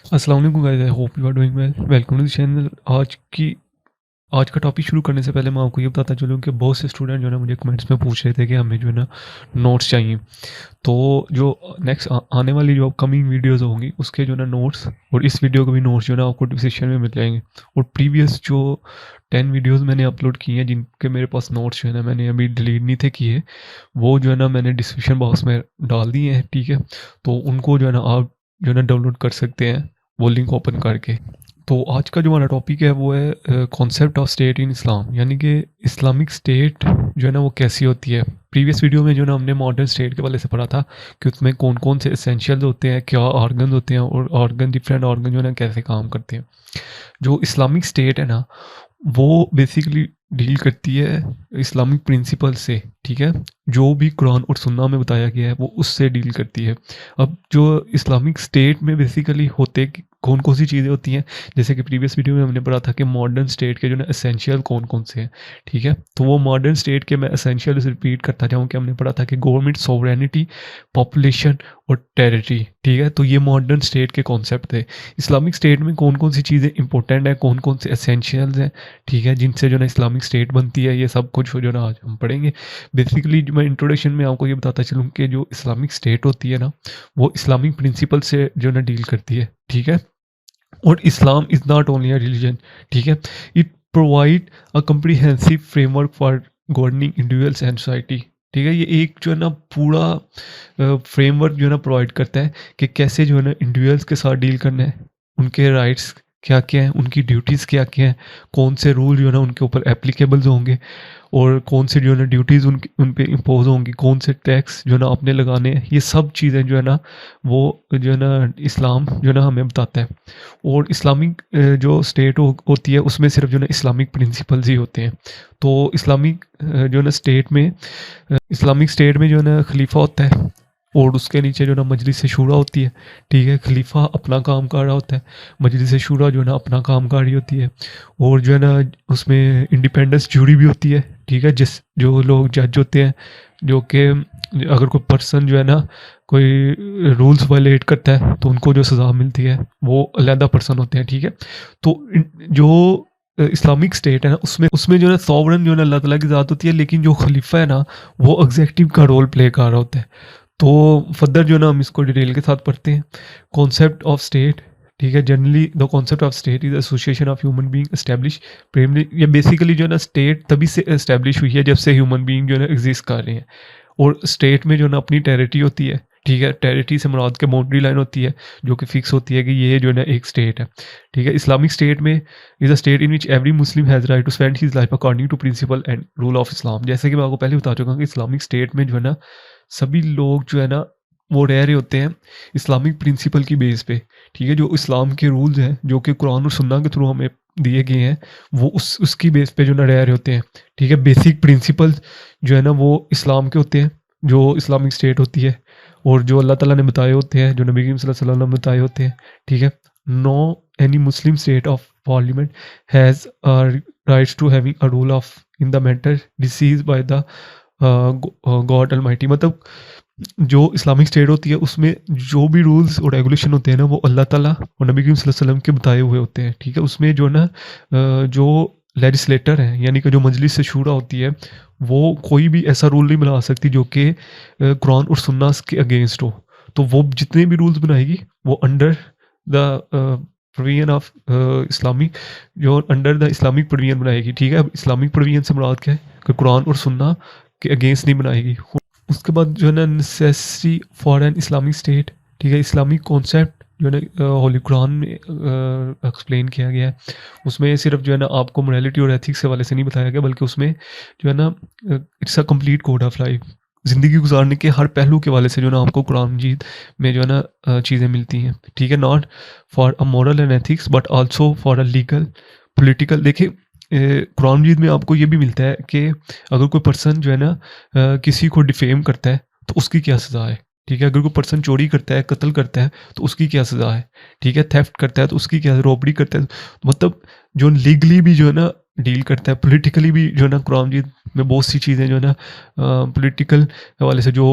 अस्सलाम वालेकुम guys, I hope you are doing well. Welcome to the channel. आज का टॉपिक शुरू करने से पहले मैं आपको ये बताता चलूँ कि बहुत से स्टूडेंट जो है ना मुझे कमेंट्स में पूछ रहे थे कि हमें जो है ना नोट्स चाहिए। तो जो नेक्स्ट आने वाली जो अपकमिंग वीडियोस होंगी उसके जो है ना नोट्स और इस वीडियो के भी नोट्स जो है ना आपको डिस्क्रिप्शन में मिल जाएंगे। और प्रीवियस जो 10 वीडियोस मैंने अपलोड किए हैं जिनके मेरे पास नोट्स जो है ना मैंने अभी डिलीट नहीं थे किए, वो जो है ना मैंने डिस्क्रिप्शन बॉक्स में डाल दिए हैं। ठीक है, तो उनको जो है ना आप जो है ना डाउनलोड कर सकते हैं वो लिंक ओपन करके। तो आज का जो हमारा टॉपिक है वो है कॉन्सेप्ट ऑफ स्टेट इन इस्लाम, यानी कि इस्लामिक स्टेट जो है ना वो कैसी होती है। प्रीवियस वीडियो में जो है ना हमने मॉडर्न स्टेट के वाले से पढ़ा था कि उसमें कौन कौन से एसेंशियल होते हैं, क्या ऑर्गन होते हैं और ऑर्गन डिफरेंट ऑर्गन जो है ना कैसे काम करते हैं। जो इस्लामिक स्टेट है ना वो बेसिकली डील करती है इस्लामिक प्रिंसिपल से। ठीक है, जो भी कुरान और सुन्ना में बताया गया है वो उससे डील करती है। अब जो इस्लामिक स्टेट में बेसिकली होते कौन कौन सी चीज़ें होती हैं, जैसे कि प्रीवियस वीडियो में हमने पढ़ा था कि मॉडर्न स्टेट के जो ना एसेंशियल कौन कौन से हैं। ठीक है, तो वो मॉडर्न स्टेट के मैं एसेंशियल रिपीट करता जाऊँ कि हमने पढ़ा था कि गवर्नमेंट, सोवरेनिटी, पॉपुलेशन और टेरिटरी। ठीक है, तो ये मॉडर्न स्टेट के कॉन्सेप्ट थे। इस्लामिक स्टेट में कौन कौन सी चीज़ें इंपॉर्टेंट है, कौन कौन से एसेंशियल्स हैं, ठीक है, जिनसे जो ना इस्लामिक स्टेट बनती है, ये सब कुछ जो ना आज हम पढ़ेंगे। बेसिकली मैं इंट्रोडक्शन में आपको ये बताता चलूँ कि जो इस्लामिक स्टेट होती है ना वो इस्लामिक प्रिंसिपल से जो ना डील करती है। ठीक है, और Islam is not only a religion. ठीक है, it provide a comprehensive framework for governing individuals and society. ठीक है, ये एक जो है ना पूरा फ्रेमवर्क जो है ना प्रोवाइड करता है कि कैसे जो है ना इंडिविजुअल्स के साथ डील करना है, उनके राइट्स क्या क्या हैं, उनकी ड्यूटीज़ क्या क्या हैं, कौन से रूल जो है ना उनके ऊपर एप्लीकेबल्स होंगे और कौन से जो है ना ड्यूटीज़ उन पे इम्पोज होंगी, कौन से टैक्स जो है ना आपने लगाने हैं। ये सब चीज़ें जो है ना वो जो है ना इस्लाम जो है ना हमें बताता है। और इस्लामिक जो स्टेट होती है उसमें सिर्फ जो है ना इस्लामिक प्रिंसिपल्स ही होते हैं। तो इस्लामिक जो है ना स्टेट में इस्लामिक स्टेट में जो है ना खलीफा होता है और उसके नीचे जो है ना मजलिस शूरा होती है। ठीक है, खलीफा अपना काम कर रहा होता है, मजलिस शूरा जो है ना अपना काम कर रही होती है। और जो है ना उसमें इंडिपेंडेंस जूरी भी होती है। ठीक है, जिस जो लोग जज होते हैं, जो कि अगर कोई पर्सन जो है ना कोई रूल्स वायलेट करता है तो उनको जो सज़ा मिलती है वो अलहदा पर्सन होते हैं। ठीक है, तो जो इस्लामिक स्टेट है ना उसमें उसमें जो है सॉवरन जो है ना अल्लाह ताला की ज़ात होती है, लेकिन जो खलीफा है ना वो एग्जेक्टिव का रोल प्ले कर रहा होता है। तो फर्दर जो है ना हम इसको डिटेल के साथ पढ़ते हैं। Concept of state. ठीक है, generally the concept of state is association of human being establish primary. ये बेसिकली जो है ना स्टेट तभी से एस्टेब्लिश हुई है जब से ह्यूमन बीइंग जो है ना एग्जिस्ट कर रहे हैं। और स्टेट में जो है ना अपनी टेरिटरी होती है। ठीक है, टेरिटरी से मुराद के बाउंड्री लाइन होती है जो कि फिक्स होती है कि ये जो है ना एक स्टेट है। ठीक है, इस्लामिक स्टेट में is a state in which every Muslim has right to spend his life according to principle and rule of Islam. जैसे कि मैं आपको पहले बता चुका हूँ कि इस्लामिक स्टेट में जो है ना सभी लोग जो है ना वो रह रहे होते हैं इस्लामिक प्रिंसिपल की बेस पे। ठीक है, जो इस्लाम के रूल्स हैं जो कि कुरान और सुन्ना के थ्रू हमें दिए गए हैं वो उसकी बेस पे जो ना रह रहे होते हैं। ठीक है, बेसिक प्रिंसिपल्स जो है ना वो इस्लाम के होते हैं, जो इस्लामिक स्टेट होती है, और जो अल्लाह ताला ने बताए होते हैं, जो नबी करीम सल्लल्लाहु अलैहि वसल्लम ने बताए होते हैं। ठीक है, no any Muslim state of parliament has rights to having a rule of in the matter decides by the God almighty. मतलब जो इस्लामिक स्टेट होती है उसमें जो भी रूल्स और रेगुलेशन होते हैं ना वो अल्लाह ताला और नबी करीम सल्लल्लाहु अलैहि वसल्लम के बताए हुए होते हैं। ठीक है, उसमें जो ना जो लेजिस्लेटर हैं यानी कि जो मजलिस से शूरा होती है वो कोई भी ऐसा रूल नहीं बना सकती जो कि कुरान और सुन्ना के अगेंस्ट हो। तो वो जितने भी रूल्स बनाएगी वो under the provision of Islamic, जो अंडर द इस्लामिक प्रोविजन बनाएगी। ठीक है, अब इस्लामिक प्रोविजन से मुराद क्या है कि कुरान और सुन्ना के अगेंस्ट नहीं बनाएगी। उसके बाद जो है ना necessary for an Islamic state. ठीक है, इस्लामिक कॉन्सेप्ट जो है ना होली कुरान में एक्सप्लेन किया गया है। उसमें सिर्फ जो है ना आपको मोरालिटी और एथिक्स के वाले से नहीं बताया गया, बल्कि उसमें जो है ना it's a complete code of life. ज़िंदगी गुजारने के हर पहलू के वाले से जो ना आपको कुरान मजीद में जो है ना चीज़ें मिलती हैं। ठीक है, not for a moral and ethics but also for a legal political. देखिए कुरान मजीद में आपको ये भी मिलता है कि अगर कोई पर्सन जो है ना किसी को डिफेम करता है तो उसकी क्या सज़ा है। ठीक है, अगर कोई पर्सन चोरी करता है, कत्ल करता है तो उसकी क्या सज़ा है। ठीक है, थेफ्ट करता है तो उसकी क्या, रॉबरी करता है तो मतलब जो लीगली भी जो है ना डील करता है, पॉलिटिकली भी जो है ना कुरान मजीद में बहुत सी चीज़ें जो है ना पॉलिटिकल हवाले से जो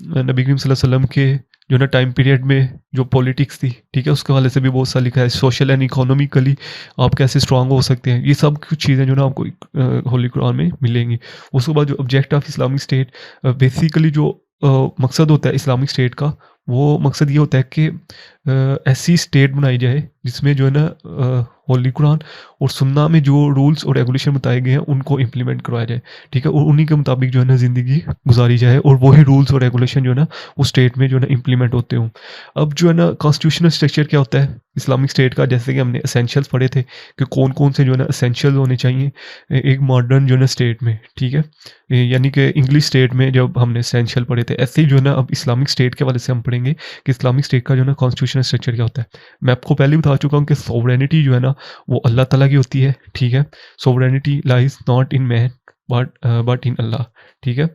नबी करीम सल्लल्लाहु अलैहि वसल्लम के जो ना टाइम पीरियड में जो पॉलिटिक्स थी, ठीक है, उसके हवाले से भी बहुत सा लिखा है। सोशल एंड इकोनॉमिकली आप कैसे स्ट्रांग हो सकते हैं, ये सब कुछ चीज़ें जो ना आपको होली कुरान में मिलेंगी। उसके बाद जो object of Islamic state, basically जो मकसद होता है इस्लामिक स्टेट का, वो मकसद ये होता है कि ऐसी स्टेट बनाई जाए जिसमें जो है ना होली कुरान और सुन्ना में जो रूल्स और रेगुलेशन बताए गए हैं उनको इम्प्लीमेंट करवाया जाए, ठीक है, और उन्हीं के मुताबिक जो है ना ज़िंदगी गुजारी जाए और वही रूल्स और रेगुलेशन जो है ना उस स्टेट में जो है ना इम्प्लीमेंट होते हों। अब जो है ना कॉन्स्टिट्यूशनल स्ट्रक्चर क्या होता है इस्लामिक स्टेट का, जैसे कि हमने एसेंशियल्स पढ़े थे कि कौन कौन से जो है ना एसेंशियल्स होने चाहिए एक मॉडर्न जो है ना स्टेट में, ठीक है, यानी कि इंग्लिश स्टेट में जब हमने एसेंशियल पढ़े थे, ऐसे ही जो है ना अब इस्लामिक स्टेट के वाले से हम पढ़ेंगे कि इस्लामिक स्टेट का जो है ना कॉन्स्टिट्यूशनल स्ट्रक्चर क्या होता है। मैं आपको पहले बता चुका हूँ कि सोवरेनिटी जो है ना वो अल्लाह ताला की होती है, ठीक है, sovereignty lies not in man but in Allah, ठीक है,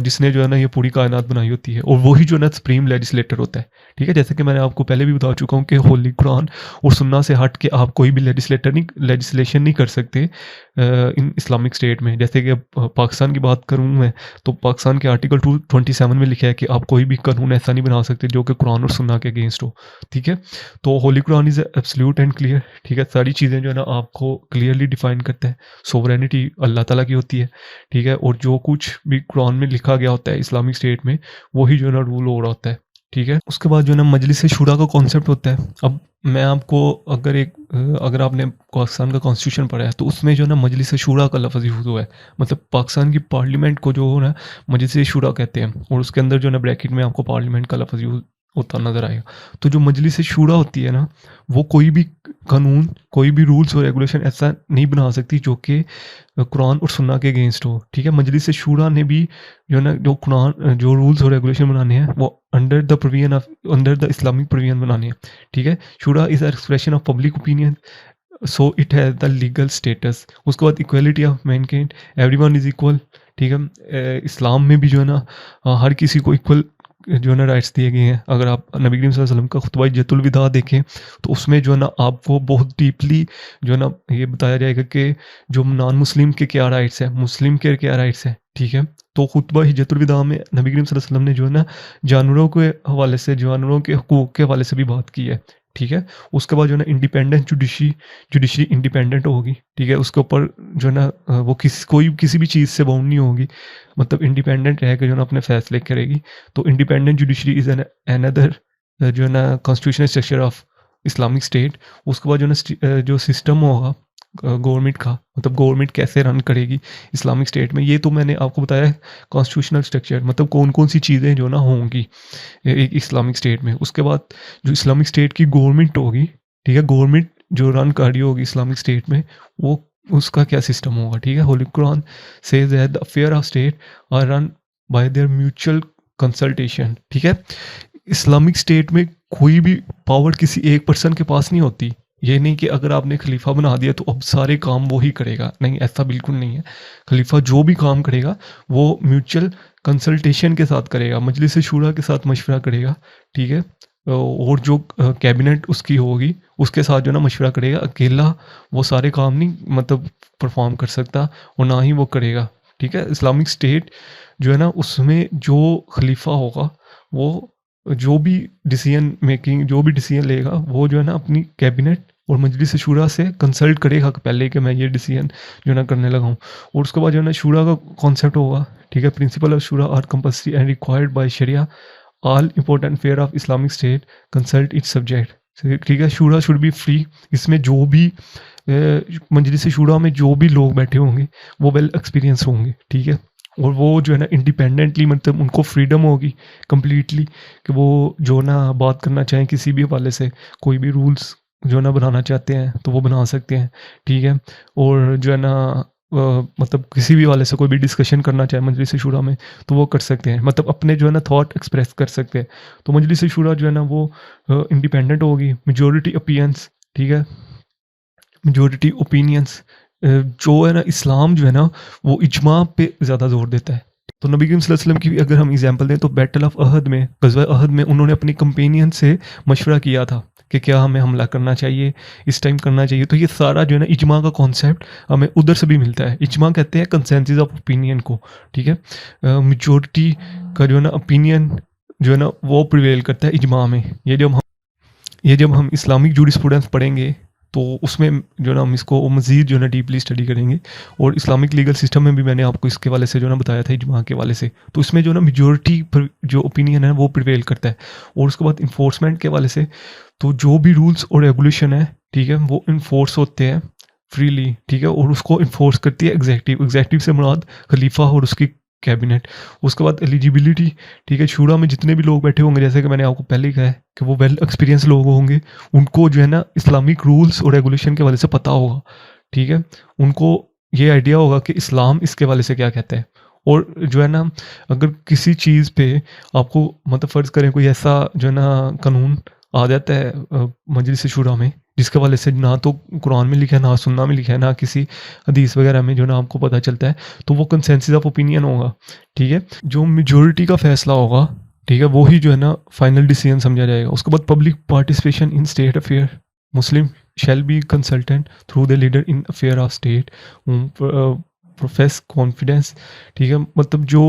जिसने जो है ना ये पूरी कायनात बनाई होती है और वही जो है ना सुप्रीम लेजिस्लेटर होता है, ठीक है, जैसे कि मैंने आपको पहले भी बता चुका हूँ कि होली कुरान और सुन्ना से हट के आप कोई भी लेजिस्लेशन नहीं कर सकते इन इस्लामिक स्टेट में। जैसे कि अब पाकिस्तान की बात करूँ मैं, तो पाकिस्तान के आर्टिकल 227 में लिखा है कि आप कोई भी कानून ऐसा नहीं बना सकते जो कि कुरान और सुन्ना के अगेंस्ट हो, ठीक है। तो Holi Quran is absolute and clear, ठीक है, सारी चीज़ें जो है ना आपको क्लियरली डिफाइन करता है। सोवरेनिटी अल्लाह ताला की होती है, ठीक है, और जो कुछ भी कुरान में लिखा गया होता है इस्लामिक स्टेट में वही जो है ना रूल हो रहा होता है, ठीक है। उसके बाद जो है ना मजलिस शूरा का कॉन्सेप्ट होता है। अब मैं आपको अगर आपने पाकिस्तान का कॉन्स्टिट्यूशन पढ़ा है तो उसमें जो है ना मजलिस शूरा का लफ्ज़ यूज़ हुआ है, मतलब पाकिस्तान की पार्लियामेंट को जो है ना मजलिस शूरा कहते हैं और उसके अंदर जो है ना ब्रैकेट में आपको पार्लियामेंट का लफ्ज़ यूज़ होता नज़र आएगा। तो जो मजलिस शूरा होती है ना वो कोई भी कानून, कोई भी रूल्स और रेगुलेशन ऐसा नहीं बना सकती जो कि कुरान और सुन्ना के अगेंस्ट हो, ठीक है। मजलिस शूरा ने भी जो है ना जो कुरान जो रूल्स और रेगुलेशन बनाने हैं वो अंडर द इस्लामिक प्रोविजन बनाने हैं, ठीक है। Shura is a expression of public opinion, so it has the legal status. उसके बाद equality of mankind, everyone is equal, ठीक है। इस्लाम में भी जो है ना हर किसी को इक्वल जो है ना राइट्स दिए गए हैं। अगर आप नबी करीम सल्लल्लाहु अलैहि वसल्लम का खुतबा हिज्जतुल विदा देखें तो उसमें जो है ना आपको बहुत डीपली जो है ना ये बताया जाएगा कि जो नॉन मुस्लिम के क्या राइट्स हैं, मुस्लिम के क्या राइट्स हैं, ठीक है। तो खुतबा हिज्जतुल विदा में नबी करीम सल्लल्लाहु अलैहि वसल्लम ने जो है ना जानवरों के हवाले से, जानवरों के हकूक़ के हवाले से भी बात की है, ठीक है। उसके बाद जो है ना इंडिपेंडेंट जुडिशरी इंडिपेंडेंट होगी, ठीक है। उसके ऊपर जो है ना वो किसी भी चीज़ से बाउंड नहीं होगी, मतलब इंडिपेंडेंट रह के जो है ना अपने फैसले करेगी। तो इंडिपेंडेंट जुडिशरी इज़ अनदर जो है ना constitutional structure of Islamic state. उसके बाद जो है ना जो सिस्टम होगा गवर्नमेंट का, मतलब गवर्नमेंट कैसे रन करेगी इस्लामिक स्टेट में, ये तो मैंने आपको बताया है कॉन्स्टिट्यूशनल स्ट्रक्चर, मतलब कौन कौन सी चीज़ें जो ना होंगी एक इस्लामिक स्टेट में। उसके बाद जो इस्लामिक स्टेट की गवर्नमेंट होगी, ठीक है, गवर्नमेंट जो रन कर रही होगी इस्लामिक स्टेट में वो उसका क्या सिस्टम होगा, ठीक है। Holy Quran says that the affair of state are run by their mutual consultation, ठीक है। इस्लामिक स्टेट में कोई भी पावर किसी एक पर्सन के पास नहीं होती। ये नहीं कि अगर आपने खलीफा बना दिया तो अब सारे काम वो ही करेगा, नहीं, ऐसा बिल्कुल नहीं है। खलीफा जो भी काम करेगा वो म्यूचुअल कंसल्टेशन के साथ करेगा, मजलिस शूरा के साथ मशवरा करेगा, ठीक है। और जो कैबिनेट उसकी होगी उसके साथ जो ना मशवरा करेगा, अकेला वो सारे काम नहीं मतलब परफॉर्म कर सकता और ना ही वो करेगा, ठीक है। इस्लामिक स्टेट जो है ना उसमें जो खलीफा होगा वो जो भी डिसीजन लेगा वो जो है ना अपनी कैबिनेट और मजलिस शूरा से कंसल्ट करेगा पहले कि मैं ये डिसीजन जो है ना करने लगा हूँ। और उसके बाद जो है ना शूरा का कॉन्सेप्ट होगा, ठीक है। Principle of shura are compulsory and required by sharia, all important fair of Islamic state consult its subject, ठीक है। शूरा शुड बी फ्री, इसमें जो भी मजलिस शूरा में जो भी लोग बैठे होंगे वो वेल एक्सपीरियंस होंगे, ठीक है। और वो जो है ना इंडिपेंडेंटली, मतलब उनको फ्रीडम होगी कम्प्लीटली कि वो जो ना बात करना चाहें किसी भी हवाले से, कोई भी रूल्स जो ना बनाना चाहते हैं तो वो बना सकते हैं, ठीक है। और जो है ना मतलब किसी भी वाले से कोई भी डिस्कशन करना चाहे मजलिस शूरा में तो वो कर सकते हैं, मतलब अपने जो है ना थॉट एक्सप्रेस कर सकते हैं। तो मजलिस शूरा जो है ना वो इंडिपेंडेंट होगी, मेजॉरिटी ओपिनियंस, ठीक है, मेजॉरिटी ओपिनियंस जो है ना इस्लाम जो है ना वो इजमा पे ज़्यादा जोर देता है। तो नबी करीम सल्लल्लाहु अलैहि वसल्लम की भी अगर हम एग्जांपल दें तो बैटल ऑफ अहद में, गज़वा अहद में उन्होंने अपनी कंपेनियन से मशवरा किया था कि क्या हमें हमला करना चाहिए, इस टाइम करना चाहिए। तो ये सारा जो है ना इजमा का कॉन्सेप्ट हमें उधर से भी मिलता है। इजमा कहते हैं कंसेंसस ऑफ ओपिनियन को, ठीक है। मेजॉरिटी का जो है ना ओपिनियन जो है ना वो प्रिवेल करता है इजमा में। ये जब हम इस्लामिक जूरिस्प्रूडेंस पढ़ेंगे तो उसमें जो है ना हम इसको मज़ीद जो है ना डीपली स्टडी करेंगे। और इस्लामिक लीगल सिस्टम में भी मैंने आपको इसके वाले से जो है ना बताया था इजमा के वाले से। तो इसमें जो है ना मेजॉरिटी जो ओपिनियन है वो प्रिवेल करता है। और उसके बाद इन्फोर्समेंट के वाले से तो जो भी रूल्स और रेगुलेशन है, ठीक है, वो इन्फोर्स होते हैं फ्रीली, ठीक है, और उसको इन्फोर्स करती है एग्जेक्टिव से मुराद खलीफा और उसकी कैबिनेट। उसके बाद एलिजिबिलिटी, ठीक है, शूरा में जितने भी लोग बैठे होंगे, जैसे कि मैंने आपको पहले ही कहा है कि वो वेल एक्सपीरियंस लोग होंगे, उनको जो है ना इस्लामिक रूल्स और रेगुलेशन के वाले से पता होगा, ठीक है, उनको ये आइडिया होगा कि इस्लाम इसके वाले से क्या कहता है। और जो है ना अगर किसी चीज़ पे आपको मतलब फ़र्ज़ करें कोई ऐसा जो है ना कानून आ जाता है मजलिस शूरा में, जिसके वाले से ना तो कुरान में लिखा है, ना सुन्ना में लिखा है, ना किसी हदीस वगैरह में जो ना आपको पता चलता है, तो वो कंसेंसस ऑफ ओपिनियन होगा, ठीक है, जो मेजॉरिटी का फैसला होगा, ठीक है, वो ही जो है ना फाइनल डिसीजन समझा जाएगा। उसके बाद public participation in state affair, Muslim shall be consultant through the leader in affair of state profess confidence, ठीक है, मतलब जो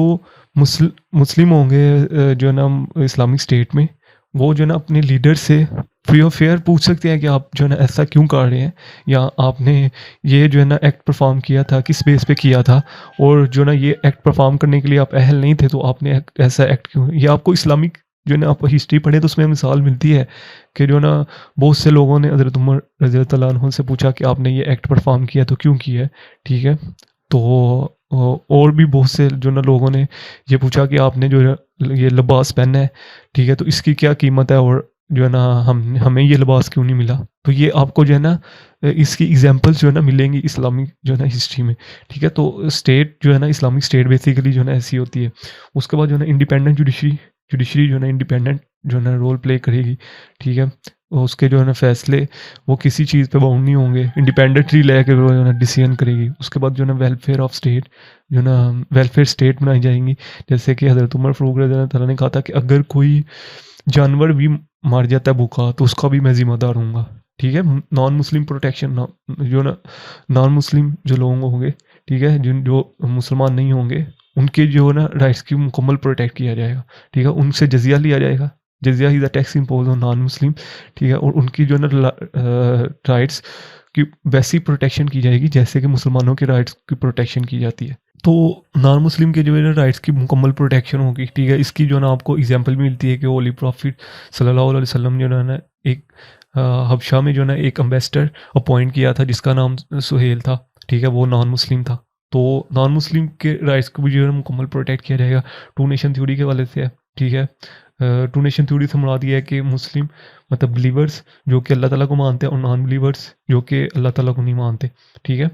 मुस्लिम होंगे जो है ना इस्लामिक स्टेट में, वो जो है ना अपने लीडर से फ्री ऑफ फेयर पूछ सकते हैं कि आप जो है ना ऐसा क्यों कर रहे हैं, या आपने ये जो है ना एक्ट परफॉर्म किया था किस बेस पे किया था, और जो ना ये एक्ट परफॉर्म करने के लिए आप अहल नहीं थे तो आपने ऐसा एक्ट क्यों। ये आपको इस्लामिक जो है ना आप हिस्ट्री पढ़े तो उसमें मिसाल मिलती है कि जो ना बहुत से लोगों ने हज़रत उमर रज़ी अल्लाह अन्हु से पूछा कि आपने ये एक्ट परफॉर्म किया तो क्यों किया है, ठीक है। तो और भी बहुत से जो ना लोगों ने ये पूछा कि आपने जो ये लिबास पहना है, ठीक है, तो इसकी क्या कीमत है, और जो है ना हमें ये लिबास क्यों नहीं मिला। तो ये आपको जो है ना इसकी एग्जांपल्स जो है ना मिलेंगी इस्लामिक जो है ना हिस्ट्री में, ठीक है। तो स्टेट जो है ना इस्लामिक स्टेट बेसिकली जो है ना ऐसी होती है। उसके बाद जो है ना इंडिपेंडेंट जुडिशरी जो है ना इंडिपेंडेंट जो है ना रोल प्ले करेगी, ठीक है। और उसके जो है ना फैसले वो किसी चीज़ पे बाउंड नहीं होंगे, इंडिपेंडेंटली लेकर वो जो है ना डिसीजन करेगी। उसके बाद जो है ना वेलफेयर ऑफ स्टेट जो ना वेलफेयर स्टेट बनाई जाएंगी, जैसे कि हज़रत उमर फ़ारूक रज़ी अल्लाह तआला ने कहा था कि अगर कोई जानवर भी मर जाता है भूखा तो उसका भी मैं ज़िम्मेदार हूँगा, ठीक है। नॉन मुस्लिम प्रोटेक्शन जो ना नॉन मुस्लिम जो लोग होंगे, ठीक है, जो मुसलमान नहीं होंगे, उनके जो ना राइट्स की मुकम्मल प्रोटेक्ट किया जाएगा, ठीक है। उनसे जजिया लिया जाएगा, jizya is a tax impose on non Muslim, ठीक है। और उनकी जो ना राइट्स की वैसी प्रोटेक्शन की जाएगी जैसे कि मुसलमानों के राइट्स की प्रोटेक्शन की जाती है। तो नॉन मुस्लिम के जो है ना राइट्स की मुकम्मल प्रोटेक्शन होगी, ठीक है। इसकी जो ना आपको एग्जांपल भी मिलती है कि होली प्रॉफिट सल्लल्लाहु अलैहि वसल्लम जो है ना एक हबशा में जो ना एक एम्बेसडर अपॉइंट किया था जिसका नाम सुहेल था, ठीक है, वो नॉन मुस्लिम था। तो नॉन मुस्लिम के राइट्स को भी जो है मुकम्मल प्रोटेक्ट किया जाएगा। टू नेशन थ्योरी के वाले से है, ठीक है। टू नेशन थ्योरी से मुराद ये है कि मुस्लिम मतलब बिलीवर्स जो कि अल्लाह ताला को मानते हैं और नॉन बिलीवर्स जो कि अल्लाह ताला को नहीं मानते, ठीक है।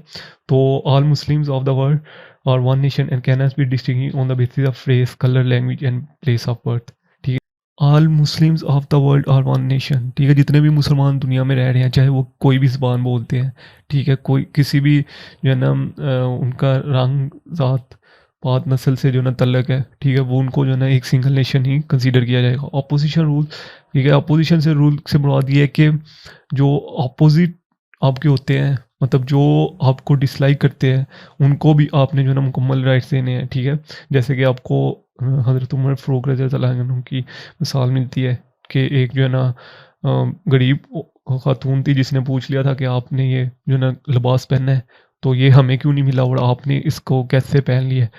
तो all Muslims of the world are one nation and can be distinguished on the basis of race, colour, language and place of birth, ठीक है। All Muslims of the world are one nation, ठीक है। जितने भी मुसलमान दुनिया में रह रहे हैं, चाहे वो कोई भी ज़बान बोलते हैं, ठीक है, कोई किसी भी जो है ना उनका रंग, ज़ात, पात, नस्ल से जो ना तल्लक है, ठीक है, वो उनको जो है ना एक सिंगल नेशन ही कंसीडर किया जाएगा। अपोजिशन रूल, ठीक है, अपोजिशन से रूल से मुराद ये है कि जो अपोजिट आपके होते हैं, मतलब जो आपको डिसलाइक करते हैं, उनको भी आपने जो है ना मुकम्मल राइट्स देने हैं, ठीक है। जैसे कि आपको हज़रत उमर फ़ारूक रज़ी अल्लाह अन्हु की मिसाल मिलती है कि एक जो है ना गरीब खातून थी जिसने पूछ लिया था कि आपने ये जो है ना लिबास पहना है तो ये हमें क्यों नहीं मिला और आपने इसको कैसे पहन लिया है,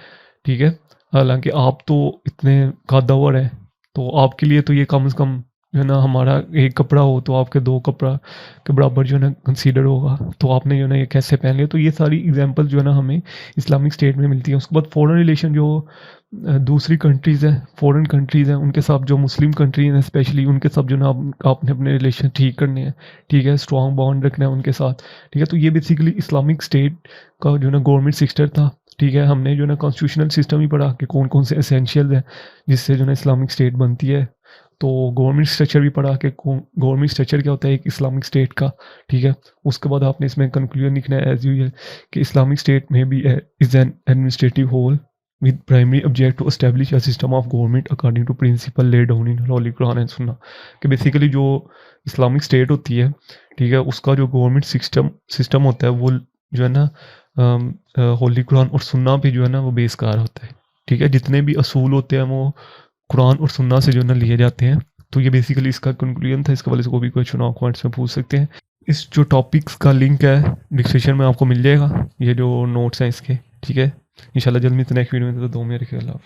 ठीक है। हालाँकि आप तो इतने कद्दावर हैं, तो आपके लिए तो ये कम से कम जो है ना हमारा एक कपड़ा हो तो आपके 2 कपड़ा के बराबर जो है ना कंसीडर होगा, तो आपने जो है ना ये कैसे पहन लिया। तो ये सारी एग्ज़ाम्पल जो है ना हमें इस्लामिक स्टेट में मिलती है। उसके बाद फ़ॉरेन रिलेशन जो दूसरी कंट्रीज़ हैं, फ़ॉरेन कंट्रीज़ हैं, उनके साथ जो मुस्लिम कंट्रीज़ हैं स्पेशली उनके साथ जो ना आपने अपने रिलेशन ठीक करने हैं, ठीक है, स्ट्रॉन्ग बॉन्ड रखना है उनके साथ, ठीक है। तो ये बेसिकली इस्लामिक स्टेट का जो ना गवर्नमेंट सिस्टम था, ठीक है। हमने जो ना कॉन्स्टिट्यूशनल सिस्टम ही पढ़ा कि कौन-कौन से एसेंशियल हैं जिससे जो ना इस्लामिक स्टेट बनती है। तो गवर्नमेंट स्ट्रक्चर भी पढ़ा कि गवर्नमेंट स्ट्रक्चर क्या होता है एक इस्लामिक स्टेट का, ठीक है। उसके बाद आपने इसमें कंक्लूजन लिखना है एज यूजुअल कि इस्लामिक स्टेट में भी is an administrative whole with primary object to establish a system of government according to principle laid down in Holy Quran and Sunnah। कि बेसिकली जो इस्लामिक स्टेट होती है, ठीक है, उसका जो गवर्नमेंट सिस्टम होता है वो जो है ना होली कुरान और सुन्ना पे जो है ना वो बेस कार होता है, ठीक है। जितने भी असूल होते हैं वो कुरान और सुन्ना से जो है ना लिए जाते हैं। तो ये बेसिकली इसका कंक्लूजन था। इसके वाले से कोई भी क्वेश्चन आप कमेंट्स में पूछ सकते हैं। इस जो टॉपिक्स का लिंक है डिस्क्रिप्शन में आपको मिल जाएगा, ये जो नोट्स हैं इसके, ठीक है। इंशाल्लाह जल्द मिलते हैं नेक्स्ट वीडियो में, तो दो मेरे ख्याल।